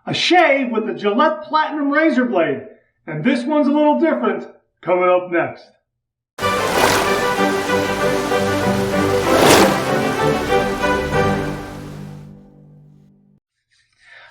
a shave with the Gillette Platinum razor blade. And this one's a little different, coming up next.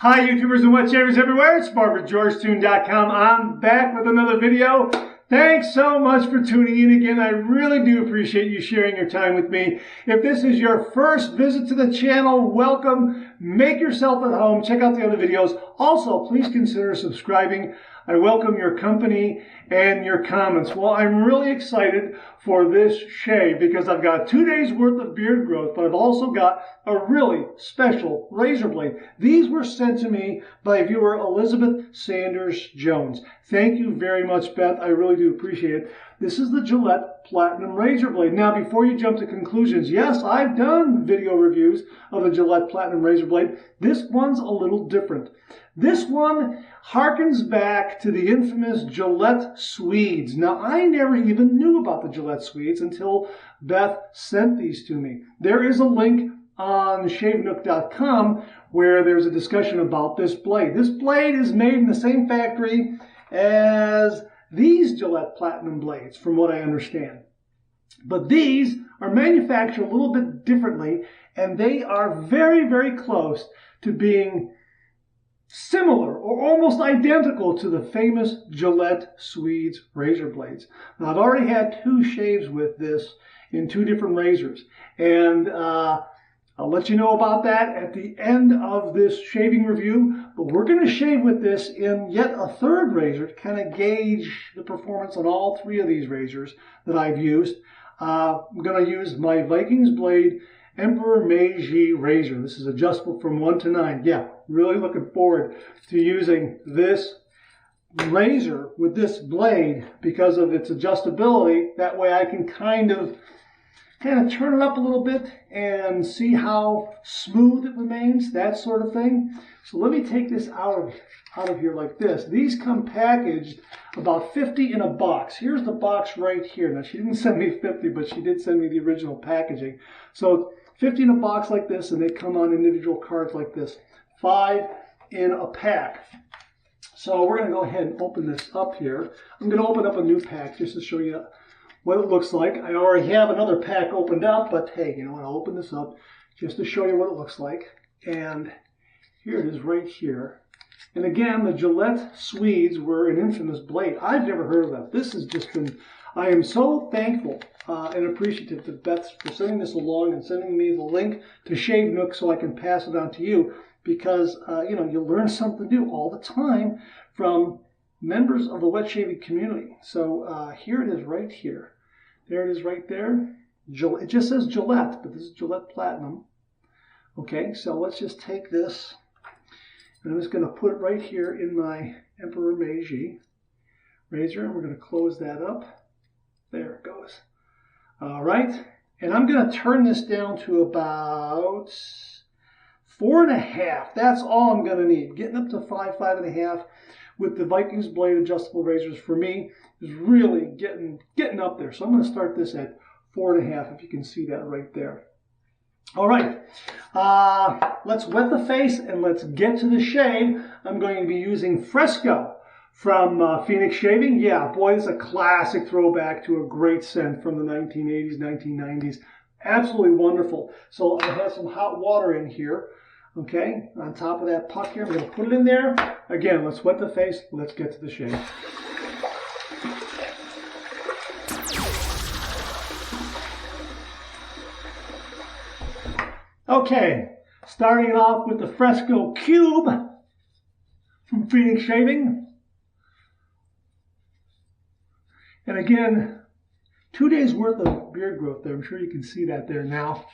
Hi YouTubers and wet shavers everywhere, it's BarberGeorgeTune.com. I'm back with another video. Thanks so much for tuning in again. I really do appreciate you sharing your time with me. If this is your first visit to the channel, welcome. Make yourself at home. Check out the other videos. Also, please consider subscribing. I welcome your company and your comments. Well, I'm really excited for this shave because I've got 2 days worth of beard growth, but I've also got a really special razor blade. These were sent to me by viewer Elizabeth Sanders Jones. Thank you very much, Beth. I really do appreciate it. This is the Gillette Platinum razor blade. Now, before you jump to conclusions, yes, I've done video reviews of the Gillette Platinum razor blade. This one's a little different. This one harkens back to the infamous Gillette Swedes. Now, I never even knew about the Gillette Swedes until Beth sent these to me. There is a link on ShaveNook.com where there's a discussion about this blade. This blade is made in the same factory as these Gillette Platinum blades, from what I understand. But these are manufactured a little bit differently, and they are very, very close to being similar or almost identical to the famous Gillette Swedes razor blades. Now, I've already had 2 shaves with this in 2 different razors, and I'll let you know about that at the end of this shaving review. But we're going to shave with this in yet a 3rd razor to kind of gauge the performance on all 3 of these razors that I've used. I'm going to use my Vikings Blade Emperor Meiji razor. This is adjustable from 1 to 9. Yeah, really looking forward to using this razor with this blade because of its adjustability. That way I can kind of turn it up a little bit and see how smooth it remains, that sort of thing. So let me take this out of here like this. These come packaged about 50 in a box. Here's the box right here. Now, she didn't send me 50, but she did send me the original packaging. So 50 in a box like this, and they come on individual cards like this. 5 in a pack. So we're going to go ahead and open this up here. I'm going to open up a new pack just to show you what it looks like. I already have another pack opened up, but hey, you know what? I'll open this up just to show you what it looks like. And here it is right here. And again, the Gillette Swedes were an infamous blade. I've never heard of that. This has just been, I am so thankful and appreciative to Beth for sending this along and sending me the link to Shave Nook so I can pass it on to you, because you know, you learn something new all the time from members of the wet shaving community. So here it is right here. There it is right there. It just says Gillette, but this is Gillette Platinum. Okay, so let's just take this, and I'm just going to put it right here in my Emperor Meiji razor, and we're going to close that up. There it goes. All right, and I'm going to turn this down to about 4.5. That's all I'm going to need. Getting up to 5, 5.5 with the Vikings Blade adjustable razors for me is really getting up there. So I'm going to start this at 4.5, if you can see that right there. All right, let's wet the face and let's get to the shave. I'm going to be using Fresco from Phoenix Shaving. Yeah, boy, it's a classic throwback to a great scent from the 1980s, 1990s. Absolutely wonderful. So I have some hot water in here. Okay, on top of that puck here, I'm going to put it in there. Again, let's wet the face. Let's get to the shave. Okay, starting off with the Fresco Cube from Phoenix Shaving. And again, 2 days worth of beard growth there. I'm sure you can see that there now.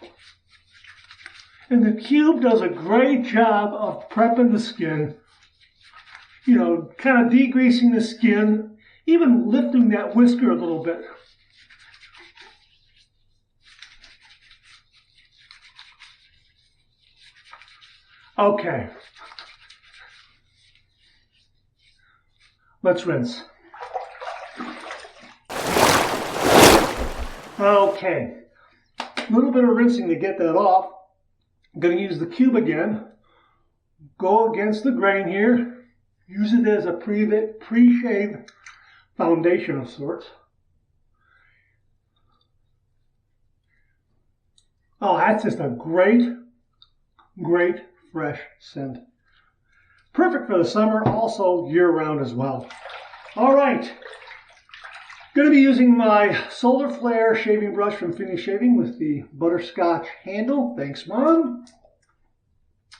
And the Cube does a great job of prepping the skin. You know, kind of degreasing the skin, even lifting that whisker a little bit. Okay. Let's rinse. Okay. A little bit of rinsing to get that off. I'm going to use the Cube again. go against the grain here. Use it as a pre-shave foundation of sorts. Oh, that's just a great, great fresh scent. Perfect for the summer, also year-round as well. All right. Going to be using my Solar Flare shaving brush from Finish Shaving with the butterscotch handle. Thanks, Mom.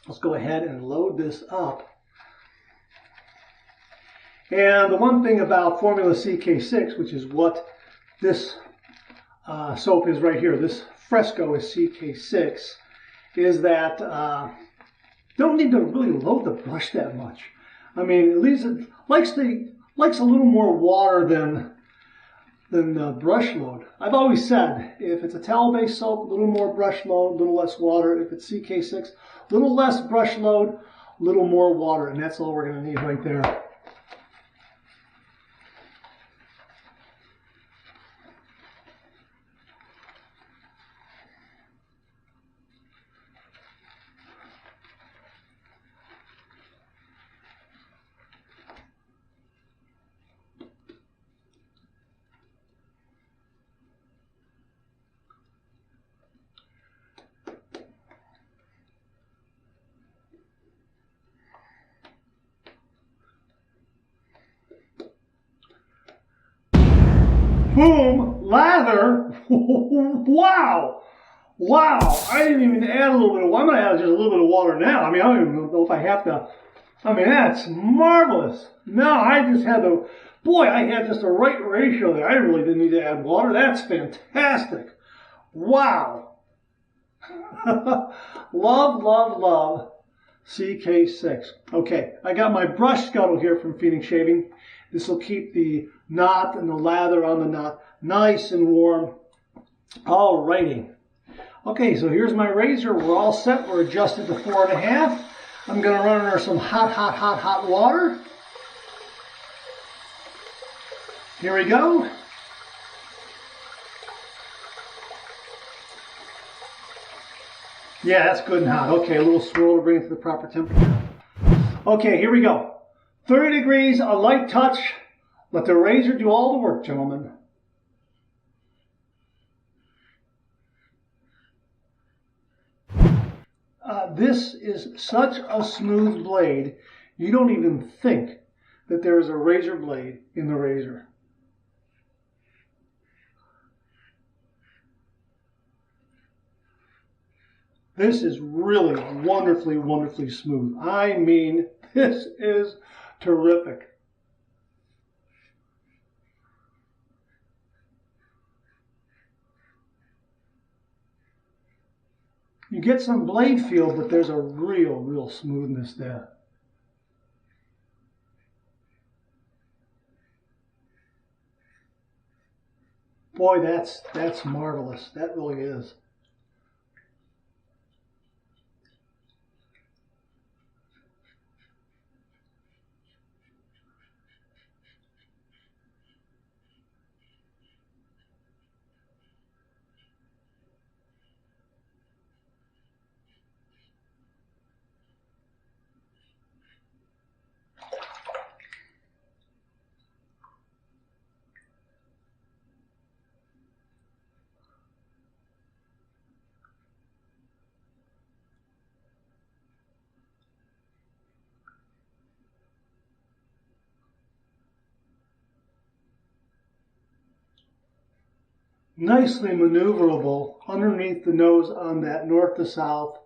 Let's go ahead and load this up. And the one thing about Formula CK6, which is what this soap is right here, this Fresco is CK6, is that don't need to really load the brush that much. I mean, at least it likes a little more water than brush load. I've always said, if it's a towel-based soap, a little more brush load, a little less water. If it's CK6, a little less brush load, a little more water, and that's all we're going to need right there. Boom, lather. Wow. Wow. I didn't even add a little bit of water. I'm going to add just a little bit of water now. I mean, I don't even know if I have to. I mean, that's marvelous. No, I just had I had just the right ratio there. I really didn't need to add water. That's fantastic. Wow. Love, love, love CK6. Okay, I got my brush scuttle here from Phoenix Shaving. This will keep the knot and the lather on the knot nice and warm. Alrighty. Okay, so here's my razor. We're all set. We're adjusted to 4.5. I'm going to run under some hot water. Here we go. Yeah, that's good and hot. Okay, a little swirl to bring it to the proper temperature. Okay, here we go. 30 degrees, a light touch. Let the razor do all the work, gentlemen. This is such a smooth blade, you don't even think that there is a razor blade in the razor. This is really wonderfully, wonderfully smooth. I mean, this is terrific. You get some blade feel, but there's a real smoothness there. Boy, that's marvelous. That really is. Nicely maneuverable underneath the nose on that north to south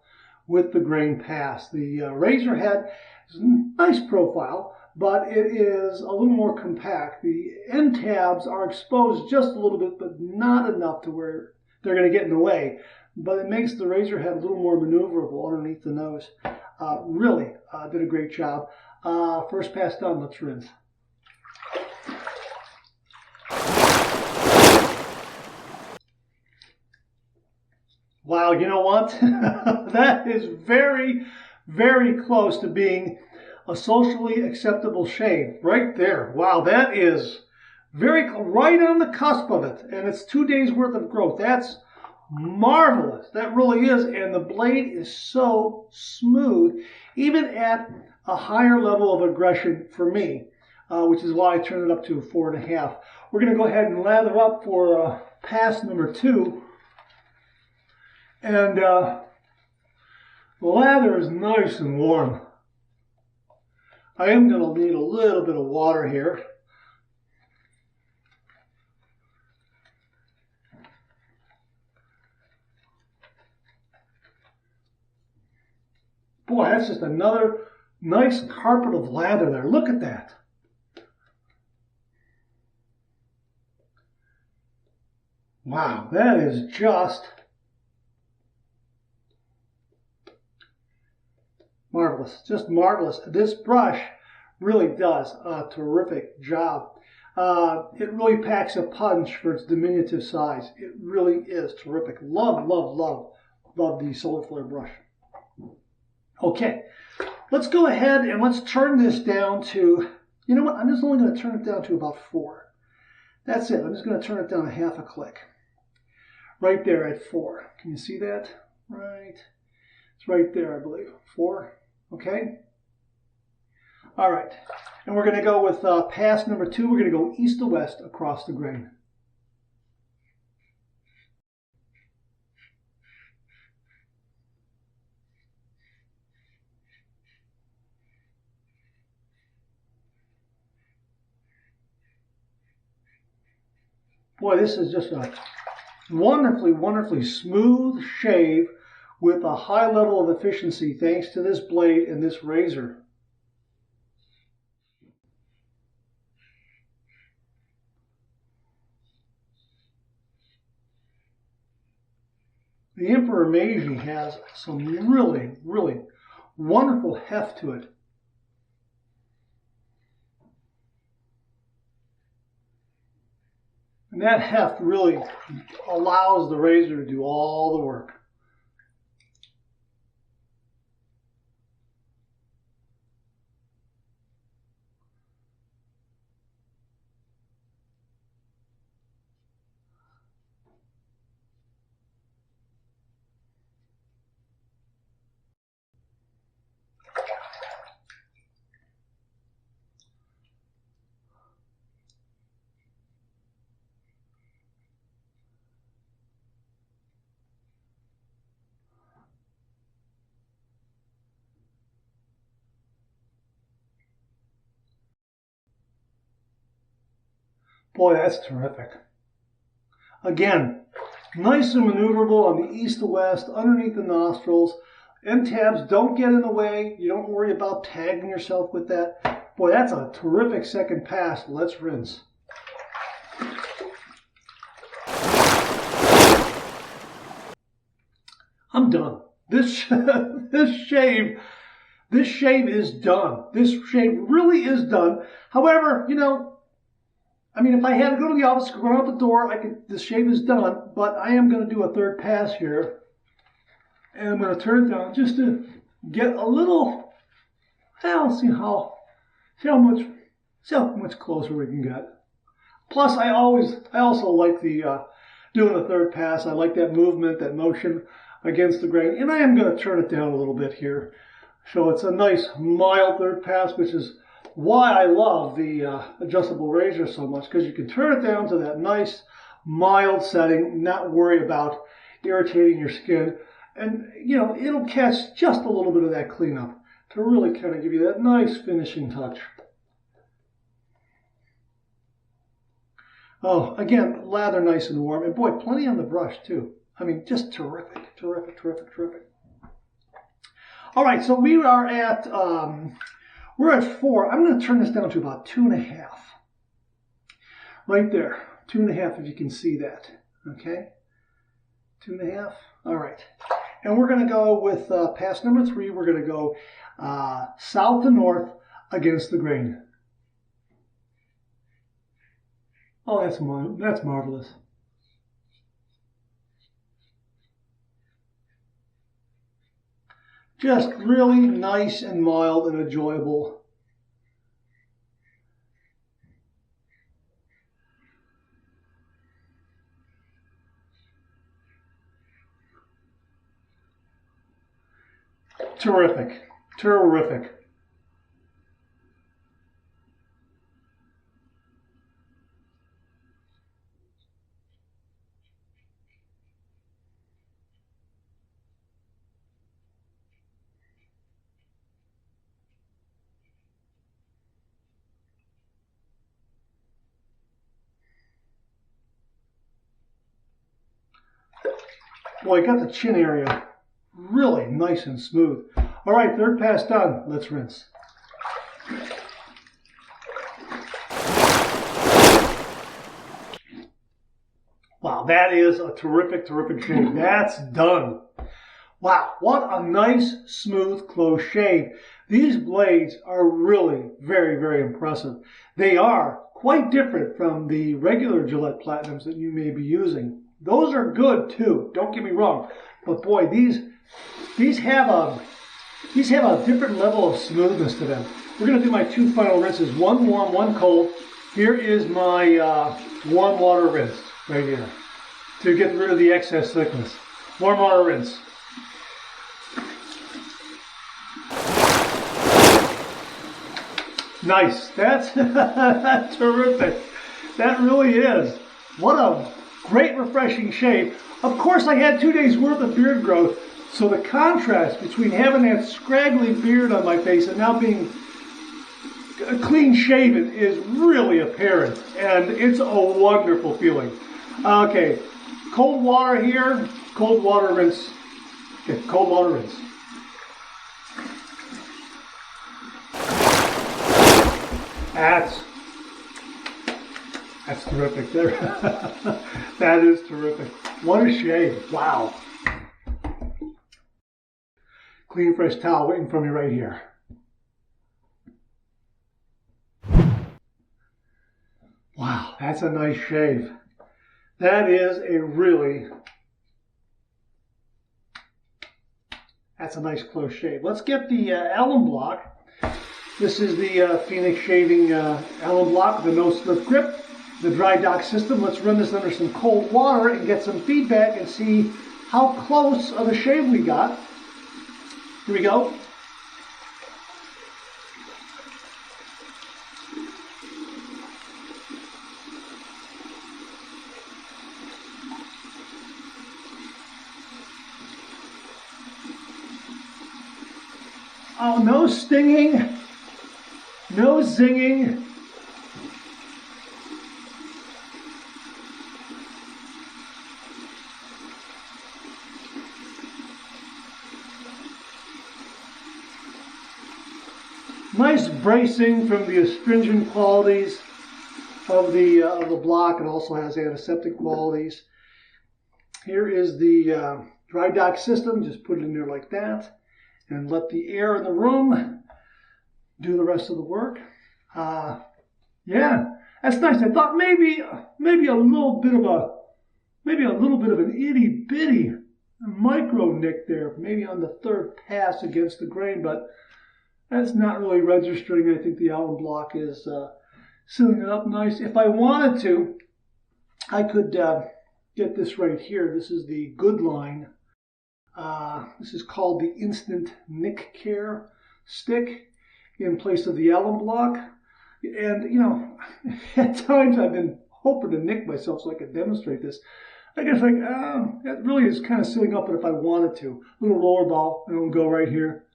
with the grain pass. The razor head is a nice profile, but it is a little more compact. The end tabs are exposed just a little bit, but not enough to where they're going to get in the way. But it makes the razor head a little more maneuverable underneath the nose. Really did a great job. First pass done, let's rinse. Wow, you know what? That is very, very close to being a socially acceptable shave. Right there. Wow, that is right on the cusp of it. And it's 2 days worth of growth. That's marvelous. That really is. And the blade is so smooth, even at a higher level of aggression for me, which is why I turned it up to 4.5. We're going to go ahead and lather up for pass number 2. And the lather is nice and warm. I am going to need a little bit of water here. Boy, that's just another nice carpet of lather there. Look at that. Wow, that is just marvelous. Just marvelous. This brush really does a terrific job. It really packs a punch for its diminutive size. It really is terrific. Love, love, love, love the solar flare brush. Okay, let's go ahead and let's turn this down to, you know what, I'm just only going to turn it down to about 4. That's it. I'm just going to turn it down a half a click. Right there at 4. Can you see that? Right. It's right there, I believe. 4. Okay. All right. And we're going to go with pass number 2. We're going to go east to west across the grain. Boy, this is just a wonderfully, wonderfully smooth shave with a high level of efficiency thanks to this blade and this razor. The Emperor Meiji has some really, really wonderful heft to it. And that heft really allows the razor to do all the work. Boy, that's terrific. Again, nice and maneuverable on the east to west, underneath the nostrils. End tabs don't get in the way. You don't worry about tagging yourself with that. Boy, that's a terrific second pass. Let's rinse. I'm done. This shave is done. This shave really is done. However, you know, I mean, if I had to go to the office, run out the door, this shave is done, but I am going to do a third pass here. And I'm going to turn it down just to get a little, I'll see how much closer we can get. Plus, I also like the doing a third pass. I like that movement, that motion against the grain. And I am going to turn it down a little bit here. So it's a nice mild third pass, which is why I love the adjustable razor so much, because you can turn it down to that nice mild setting, not worry about irritating your skin. And, you know, it'll catch just a little bit of that cleanup to really kind of give you that nice finishing touch. Oh, again, lather nice and warm. And boy, plenty on the brush too. I mean, just terrific, terrific, terrific, terrific. All right, so we are at, we're at 4. I'm going to turn this down to about 2.5. Right there, 2.5 if you can see that, okay? 2.5, all right. And we're going to go with pass number 3. We're going to go south to north against the grain. Oh, that's marvelous. Just really nice and mild and enjoyable. Terrific. Terrific. Boy, I got the chin area really nice and smooth. All right, third pass done. Let's rinse. Wow, that is a terrific, terrific shave. That's done. Wow, what a nice, smooth, close shave. These blades are really very, very impressive. They are quite different from the regular Gillette Platinums that you may be using. Those are good too, don't get me wrong. But boy, these have a different level of smoothness to them. We're going to do my two final rinses, one warm, one cold. Here is my warm water rinse right here to get rid of the excess thickness. Warm water rinse. Nice. That's terrific. That really is. What a great refreshing shave. Of course, I had 2 days worth of beard growth, so the contrast between having that scraggly beard on my face and now being clean shaven is really apparent, and it's a wonderful feeling. Okay, cold water here, cold water rinse. Okay, cold water rinse. That's terrific there. That is terrific. What a shave. Wow. Clean, fresh towel waiting for me right here. Wow, that's a nice shave. That is a really, that's a nice close shave. Let's get the alum block. This is the Phoenix Shaving alum block with the no slip grip, the dry dock system. Let's run this under some cold water and get some feedback and see how close of a shave we got. Here we go. Oh, no stinging, no zinging. Nice bracing from the astringent qualities of the block. It also has antiseptic qualities. Here is the dry dock system. Just put it in there like that and let the air in the room do the rest of the work. Yeah, that's nice. I thought maybe a little bit of an itty bitty micro nick there, maybe on the third pass against the grain, but that's not really registering. I think the alum block is sealing it up nice. If I wanted to, I could get this right here. This is the Good Line. This is called the Instant Nick Care Stick in place of the alum block. And, you know, at times I've been hoping to nick myself so I could demonstrate this. I guess like, that really is kind of sealing up, but if I wanted to, little roller ball, and it'll go right here.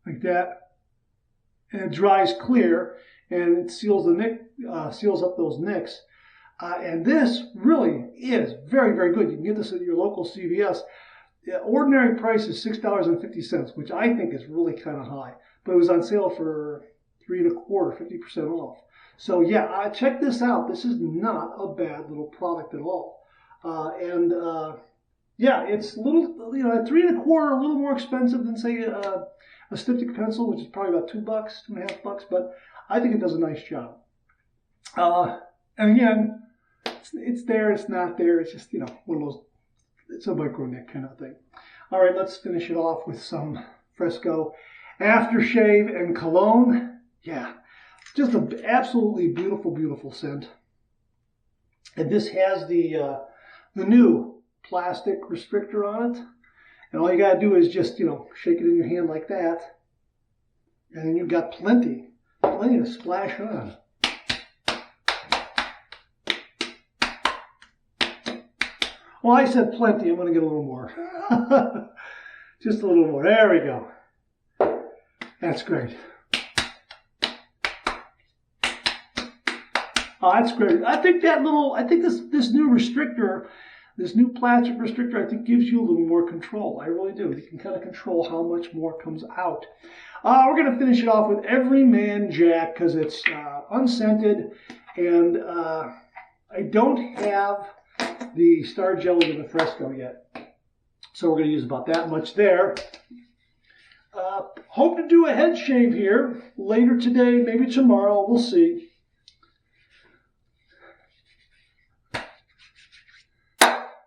Like that. And it dries clear, and it seals the nick, seals up those nicks. And this really is very, very good. You can get this at your local CVS. The ordinary price is $6.50, which I think is really kind of high. But it was on sale for $3 1/4, 50% off. So yeah, check this out. This is not a bad little product at all. Yeah, it's a little, you know, at $3 1/4, a little more expensive than say a styptic pencil, which is probably about $2, $2.50. But I think it does a nice job. And again, it's there, it's not there. It's just, you know, one of those, it's a micro nick kind of thing. All right, let's finish it off with some Fresco aftershave and cologne. Yeah, just an absolutely beautiful, beautiful scent. And this has the new plastic restrictor on it. And all you got to do is just, shake it in your hand like that. And then you've got plenty to splash on. Well, I said plenty. I'm going to get a little more. Just a little more. There we go. That's great. Oh, that's great. I think this new restrictor, this new plastic restrictor, I think gives you a little more control. I really do. You can kind of control how much more comes out. We're going to finish it off with Everyman Jack because it's unscented, and I don't have the Star Jelly in the Fresco yet. So we're going to use about that much there. Hope to do a head shave here later today, maybe tomorrow. We'll see.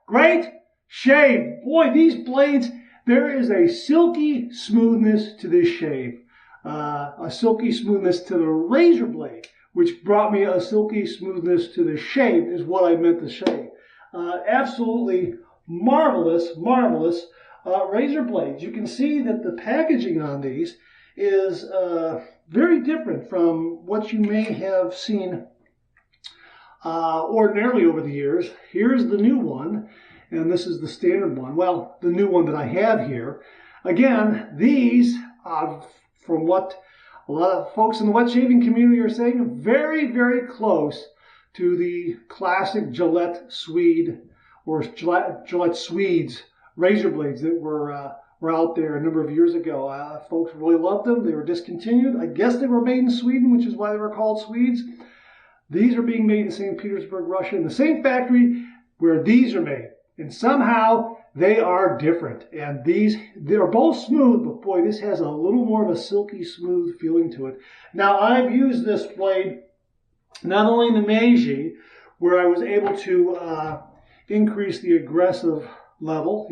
Great shave. Boy, these blades, there is a silky smoothness to this shave. A silky smoothness to the razor blade, which brought me a silky smoothness to the shave is what I meant to say. Absolutely marvelous, marvelous razor blades. You can see that the packaging on these is very different from what you may have seen ordinarily over the years. Here's the new one, and this is the standard one. Well, the new one that I have here. Again, these, from what a lot of folks in the wet shaving community are saying, are very, very close to the classic Gillette Swede or Gillette Swedes razor blades that were out there a number of years ago. Folks really loved them. They were discontinued. I guess they were made in Sweden, which is why they were called Swedes. These are being made in St. Petersburg, Russia, in the same factory where these are made. And somehow they are different. And they're both smooth, but boy, this has a little more of a silky smooth feeling to it. Now, I've used this blade not only in the Meiji, where I was able to increase the aggression level,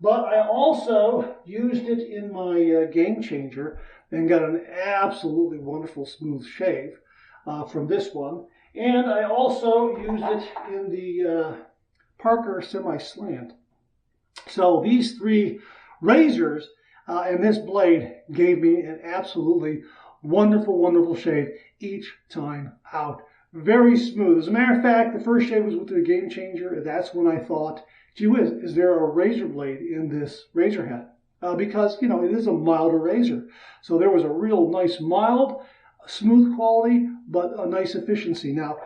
but I also used it in my Game Changer and got an absolutely wonderful smooth shave from this one. And I also used it in the Parker Semi-Slant. So these three razors and this blade gave me an absolutely wonderful, wonderful shave each time out. Very smooth. As a matter of fact, the first shave was with the Game Changer. That's when I thought, gee whiz, is there a razor blade in this razor head? Because, it is a milder razor. So there was a real nice mild, smooth quality, but a nice efficiency. Now,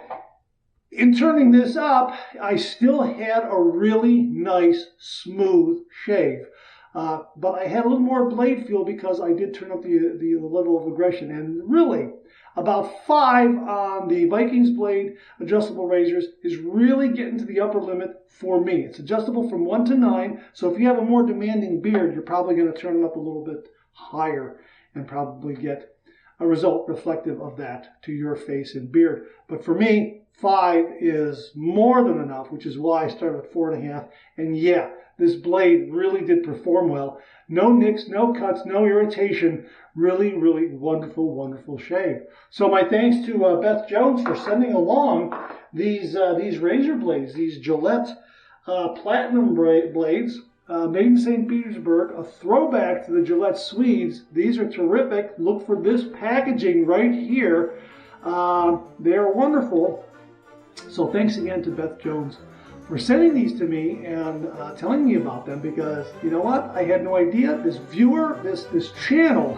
in turning this up, I still had a really nice, smooth shave. But I had a little more blade feel because I did turn up the level of aggression. And really, about 5 on the Vikings blade adjustable razors is really getting to the upper limit for me. It's adjustable from 1 to 9. So if you have a more demanding beard, you're probably going to turn it up a little bit higher and probably get a result reflective of that to your face and beard. But for me, 5 is more than enough, which is why I started with 4.5. And yeah, this blade really did perform well. No nicks, no cuts, no irritation. Really, really wonderful, wonderful shave. So my thanks to Beth Jones for sending along these razor blades, these Gillette Platinum blades, made in St. Petersburg, a throwback to the Gillette Swedes. These are terrific. Look for this packaging right here. They are wonderful. So thanks again to Beth Jones for sending these to me and telling me about them, because you know what? I had no idea. This channel,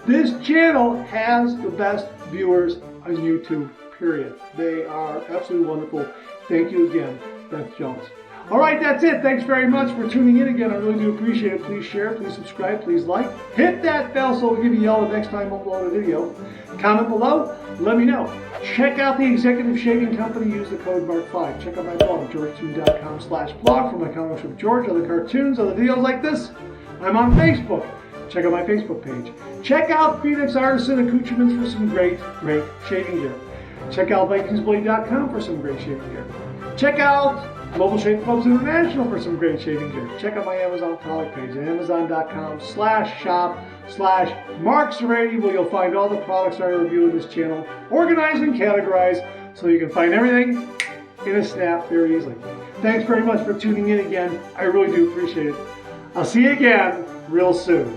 this channel has the best viewers on YouTube, period. They are absolutely wonderful. Thank you again, Beth Jones. All right, that's it. Thanks very much for tuning in again. I really do appreciate it. Please share, please subscribe, please like. Hit that bell so it'll give you yell the next time I upload a video. Comment below. Let me know. Check out the Executive Shaving Company. Use the code MARK5. Check out my blog, georgetoon.com/blog for my comics with George, other cartoons, other videos like this. I'm on Facebook. Check out my Facebook page. Check out Phoenix Artisan Accoutrements for some great, great shaving gear. Check out VikingsBlade.com for some great shaving gear. Check out Global Shaving Clubs International for some great shaving gear. Check out my Amazon product page at amazon.com/shop/MarkSerenity, where you'll find all the products I review in this channel, organized and categorized, so you can find everything in a snap very easily. Thanks very much for tuning in again. I really do appreciate it. I'll see you again real soon.